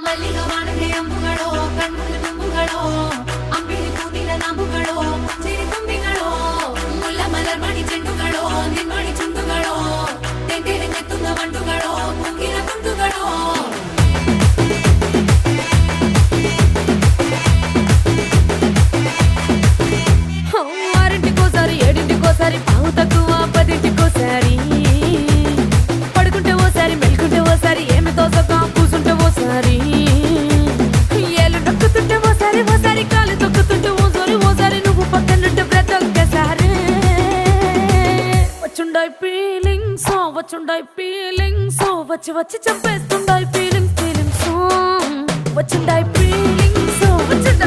ಮಲ್ಲಿಗ ವಾಣದೆ ಅಂಬುಗಳೋ ಕಣ್ಮುಳ್ಳು ತುಂಬುಗಳೋ ಅಂಬಿಳಿ ಕೂದಿನ ನಾಂಬುಗಳೋ ಚಿರಿ ತುಂಬಿಗಳೋ ಮುಲ್ಲ ಮಲರ್ ಮಣಿ ಚೆಂಡುಗಳೋ ನಿನ್ಮಣಿ ಚುಂಡುಗಳೋ ತೆಂಟೆರೆ ನೆತ್ತುಂಗ ಮಂಡುಗಳೋ ಕುಂಗಿನ ತುಂಡುಗಳೋ ఆరింటికోసారి ఏడింటికోసారి పావు తక్కువ పదింటికోసారి పడుకుంటే ఓసారి మెలుకుంటే ఓసారి ఏమి తోసక కూసుంటే ఓసారి ఏళ్ళు నొక్కుతుంటే ఓసారి ఓసారి కాలు తొక్కుతుంటే ఓసారి నువ్వు పక్కనుంటే బ్రతొక్కసారి వచ్చుండాయి ఫీలింగ్స్ వచ్చి వచ్చి చంపేస్తుండాయి ఫీలింగ్స్ వచ్చుండాయి ఫీలింగ్స్ వచ్చుండాయి